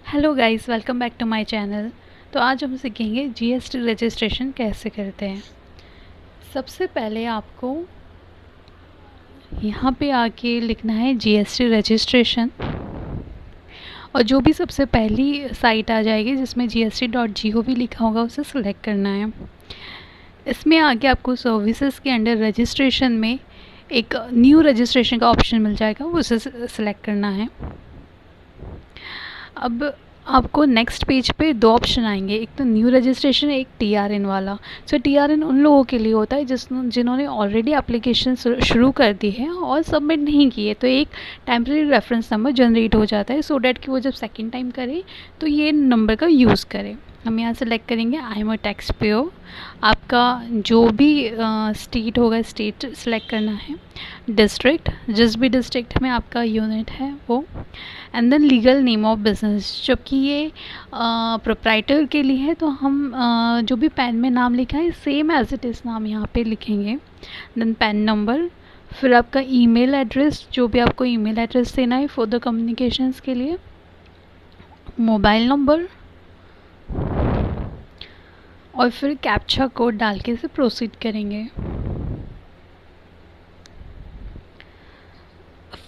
Hello guys, welcome back to my channel. तो आज हम सीखेंगे जीएसटी रजिस्ट्रेशन कैसे करते हैं। सबसे पहले आपको यहाँ पे आके लिखना है जीएसटी रजिस्ट्रेशन, और जो भी सबसे पहली साइट आ जाएगी जिसमें gst.gov लिखा होगा उसे सिलेक्ट करना है। इसमें आके आपको सर्विसेज के अंडर रजिस्ट्रेशन में एक न्यू रजिस्ट्रेशन का ऑप्शन मिल जाएगा, उसे सिलेक्ट करना है। अब आपको नेक्स्ट पेज पे दो ऑप्शन आएंगे, एक तो न्यू रजिस्ट्रेशन, एक टीआरएन वाला। सो टीआरएन उन लोगों के लिए होता है जिन्होंने ऑलरेडी एप्लीकेशन शुरू कर दी है और सबमिट नहीं की है, तो एक टेम्प्रेरी रेफरेंस नंबर जनरेट हो जाता है, सो डैट कि वो जब सेकेंड टाइम करे तो ये नंबर का यूज़ करें। हम यहाँ सेलेक्ट करेंगे I am a tax payer. आपका जो भी स्टेट होगा स्टेट सेलेक्ट करना है, डिस्ट्रिक्ट जिस भी डिस्ट्रिक्ट में आपका यूनिट है वो, and then legal name of business. जबकि ये प्रोप्राइटर के लिए है तो हम जो भी पैन में नाम लिखा है सेम एज इट इज़ नाम यहाँ पे लिखेंगे। देन पैन नंबर, फिर आपका ईमेल एड्रेस, जो भी आपको ईमेल एड्रेस देना है फॉर द कम्युनिकेशंस के लिए, मोबाइल नंबर, और फिर कैप्चा कोड डाल के इसे प्रोसीड करेंगे।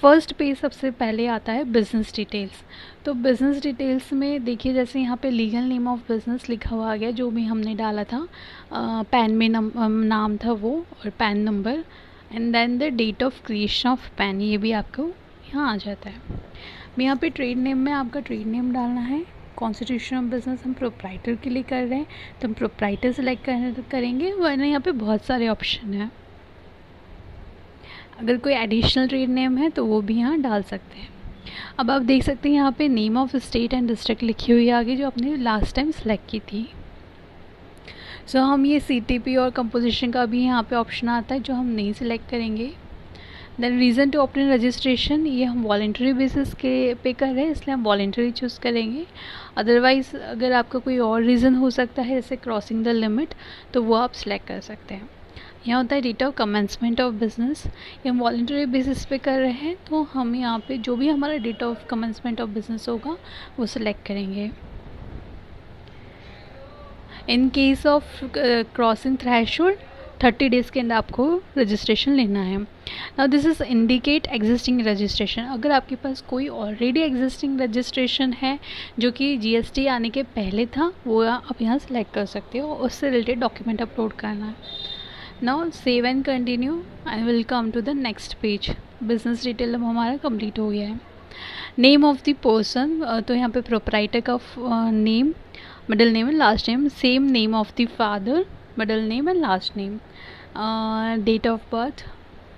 फर्स्ट पेज सबसे पहले आता है बिज़नेस डिटेल्स। तो बिज़नेस डिटेल्स में देखिए, जैसे यहाँ पे लीगल नेम ऑफ बिज़नेस लिखा हुआ आ गया, जो भी हमने डाला था पैन में नाम था वो, और PAN number, and then the date of creation of PAN, ये भी आपको यहाँ आ जाता है। यहाँ पे ट्रेड नेम में आपका ट्रेड नेम डालना है। कॉन्स्टिट्यूशन ऑफ बिज़नेस हम प्रोप्राइटर के लिए कर रहे हैं तो हम प्रोप्राइटर सेलेक्ट करेंगे, वरना यहाँ पे बहुत सारे ऑप्शन हैं। अगर कोई एडिशनल ट्रेड नेम है तो वो भी यहाँ डाल सकते हैं। अब आप देख सकते हैं यहाँ पे name of state and district लिखी हुई है आगे, जो आपने लास्ट टाइम सेलेक्ट की थी। सो हम ये सीटीपी और कंपोजिशन का भी यहाँ पे ऑप्शन आता है जो हम नहीं सिलेक्ट करेंगे। Then reason to open registration, ये हम वॉलेंट्री बेसिस के पे कर रहे हैं इसलिए हम वॉलेंट्री चूज़ करेंगे। अदरवाइज़ अगर आपका कोई और रीज़न हो सकता है जैसे क्रॉसिंग द लिमिट, तो वो आप सिलेक्ट कर सकते हैं। यहाँ होता है date of commencement of business, ये हम वॉलेंट्री बेसिस पे कर रहे हैं तो हम यहाँ पे जो भी हमारा date of commencement of business होगा वो सिलेक्ट करेंगे। In case of crossing threshold 30 days के अंदर आपको रजिस्ट्रेशन लेना है। Now this is indicate existing registration. अगर आपके पास कोई ऑलरेडी एग्जिस्टिंग रजिस्ट्रेशन है जो कि जीएसटी आने के पहले था, वो आप यहाँ सेलेक्ट कर सकते हो, उससे रिलेटेड डॉक्यूमेंट अपलोड करना है। Now save and continue, I will come to the next page. Business detail अब हमारा कंप्लीट हो गया है। नेम ऑफ द पर्सन, तो यहाँ पे प्रोप्राइटर का name, middle name and last name, same name of the father, middle name and last name, date of birth,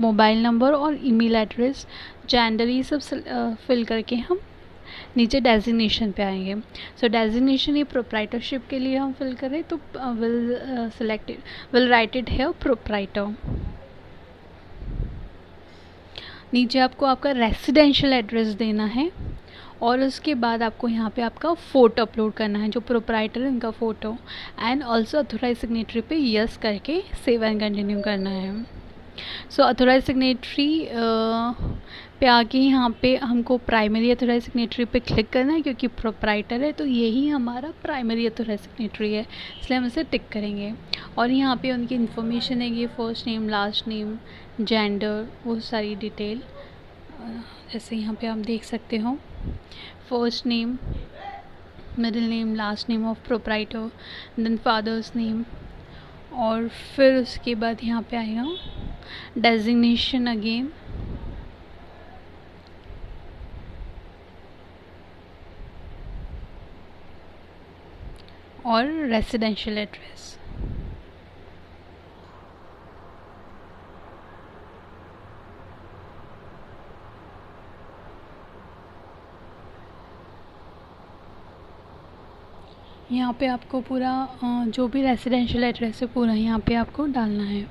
mobile number और ईमेल एड्रेस, जेंडर, ये सब फिल करके हम नीचे डेजिग्नेशन पे आएंगे। सो डेजिग्नेशन ये प्रोप्राइटरशिप के लिए हम फिल करें तो विल राइट इट है प्रोप्राइटर। नीचे आपको आपका रेसिडेंशियल एड्रेस देना है और उसके बाद आपको यहाँ पे आपका फ़ोटो अपलोड करना है, जो प्रोप्राइटर है उनका photo, and also authorise signatory पे यस करके सेव एंड कंटिन्यू करना है। सो अथोराइज सिग्नेटरी पे आके यहाँ पे हमको प्राइमरी अथोराइज सिग्नेटरी पे क्लिक करना है, क्योंकि प्रोप्राइटर है तो यही हमारा प्राइमरी अथोराइज सिग्नेटरी है, इसलिए हम इसे टिक करेंगे। और यहाँ पे उनकी इन्फॉर्मेशन है, ये first name, last name, gender, वो सारी डिटेल, जैसे यहाँ पे आप देख सकते हो, first name, middle name, last name of proprietor, then father's name, और फिर उसके बाद यहाँ पे आएगा डेजिग्नेशन अगेन, और रेसिडेंशियल एड्रेस। यहाँ पे आपको पूरा जो भी रेसिडेंशियल एड्रेस है पूरा यहाँ पे आपको डालना है।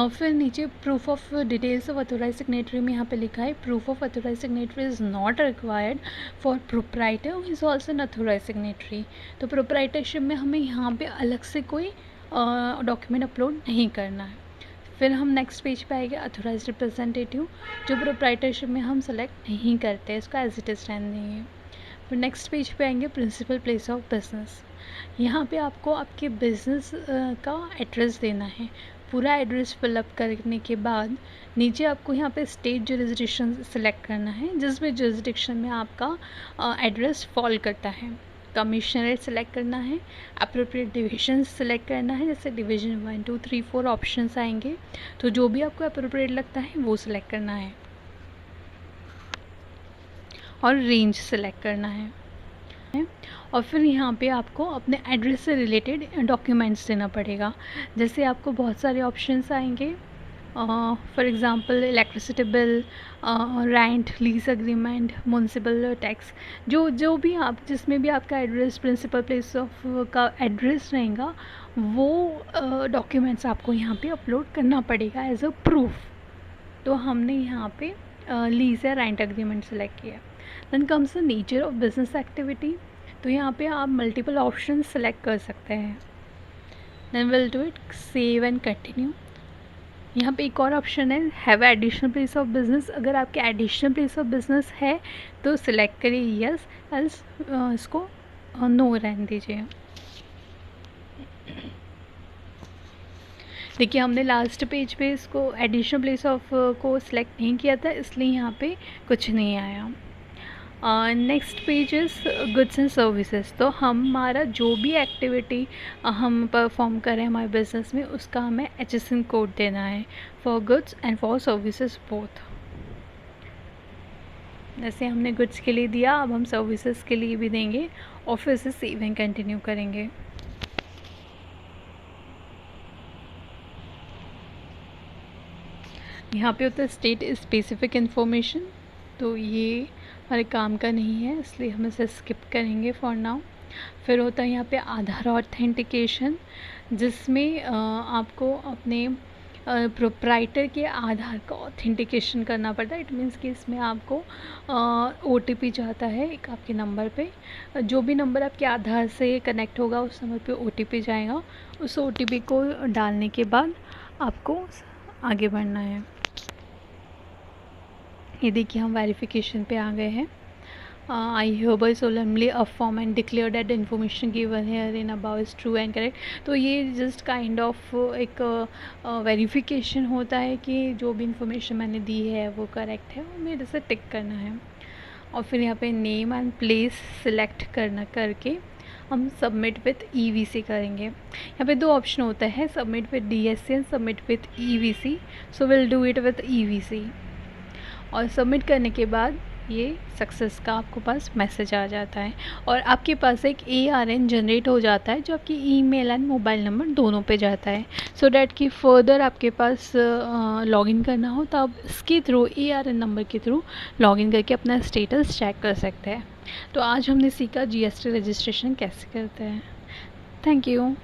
फिर नीचे proof of details of authorise signatory में यहाँ पे लिखा है proof of authorise signatory is not required for proprietor is also an authorise signatory. तो प्रोप्राइटरशिप में हमें यहाँ पे अलग से कोई डॉक्यूमेंट अपलोड नहीं करना है। फिर हम नेक्स्ट पेज पे आएंगे अथोराइज्ड रिप्रेजेंटेटिव, जो प्रोप्राइटरशिप में हम सेलेक्ट नहीं करते, इसका एज इट इज़ रहने देंगे। फिर नेक्स्ट पेज पे आएंगे प्रिंसिपल प्लेस ऑफ बिजनेस। यहाँ पे आपको आपके बिजनेस का एड्रेस देना है। पूरा एड्रेस फिलअप करने के बाद नीचे आपको यहाँ पे स्टेट जुरिसडिक्शन सेलेक्ट करना है, जिस भी जुरिसडिक्शन में आपका एड्रेस फॉल करता है। कमिश्नरेट सेलेक्ट करना है, अप्रोप्रिएट डिविजन सेलेक्ट करना है, जैसे डिवीजन 1 2 3 4 ऑप्शंस आएंगे, तो जो भी आपको अप्रोप्रिएट लगता है वो सिलेक्ट करना है, और रेंज सेलेक्ट करना है। और फिर यहाँ पे आपको अपने एड्रेस से रिलेटेड डॉक्यूमेंट्स देना पड़ेगा। जैसे आपको बहुत सारे ऑप्शंस आएंगे, for example electricity bill, rent, lease agreement, municipal tax, जो भी आप जिसमें भी आपका एड्रेस प्रिंसिपल प्लेस ऑफ का एड्रेस रहेगा, वो डॉक्यूमेंट्स आपको यहाँ पे अपलोड करना पड़ेगा एज अ प्रूफ। तो हमने यहाँ पे लीज या रेंट एग्रीमेंट सेलेक्ट किया। Then comes the nature of business activity, तो यहाँ पे आप मल्टीपल ऑप्शन सेलेक्ट कर सकते हैं। Then will do it save and continue. यहाँ पे एक और ऑप्शन है have additional place of business. अगर आपके एडिशनल प्लेस ऑफ बिजनेस है तो सिलेक्ट करिए यस, एल्स इसको नो रहने दीजिए। देखिए हमने लास्ट पेज पे इसको एडिशनल प्लेस ऑफ को सिलेक्ट नहीं किया था, इसलिए यहाँ पे कुछ नहीं आया। Next page is goods and services. तो हमारा जो भी एक्टिविटी हम परफॉर्म करें हमारे बिजनेस में, उसका हमें HSN कोड देना है for goods and for services both. जैसे हमने गुड्स के लिए दिया, अब हम सर्विसेज के लिए भी देंगे और फिर से सेव एंड कंटिन्यू करेंगे। यहाँ पे होता है स्टेट स्पेसिफिक इन्फॉर्मेशन, तो ये हमारे काम का नहीं है, इसलिए हम इसे स्किप करेंगे फॉर नाउ। फिर होता है यहाँ पे आधार ऑथेंटिकेशन, जिसमें आपको अपने प्रोप्राइटर के आधार का ऑथेंटिकेशन करना पड़ता है। इट मीन्स कि इसमें आपको OTP जाता है एक आपके नंबर पे, जो भी नंबर आपके आधार से कनेक्ट होगा उस नंबर पे OTP जाएगा। उस OTP को डालने के बाद आपको आगे बढ़ना है। ये देखिए हम वेरिफिकेशन पे आ गए हैं। आई hereby solemnly affirm and declare that the information given herein above is true and correct। तो ये जस्ट काइंड ऑफ एक वेरिफिकेशन होता है कि जो भी इंफॉर्मेशन मैंने दी है वो करेक्ट है, और मेरे से टिक करना है। और फिर यहाँ पे नेम एंड प्लेस सिलेक्ट करके हम सबमिट विथ EVC करेंगे। यहाँ पे 2 ऑप्शन होता है, submit with DSC and submit with EVC। So will do it with EVC। और सबमिट करने के बाद ये सक्सेस का आपको पास मैसेज आ जाता है, और आपके पास एक ARN जनरेट हो जाता है, जो आपकी ईमेल एंड मोबाइल नंबर दोनों पे जाता है, सो डैट कि फर्दर आपके पास लॉगिन करना हो तो आप इसके थ्रू ARN नंबर के थ्रू लॉगिन करके अपना स्टेटस चेक कर सकते हैं। तो आज हमने सीखा GST रजिस्ट्रेशन कैसे करते हैं। Thank you.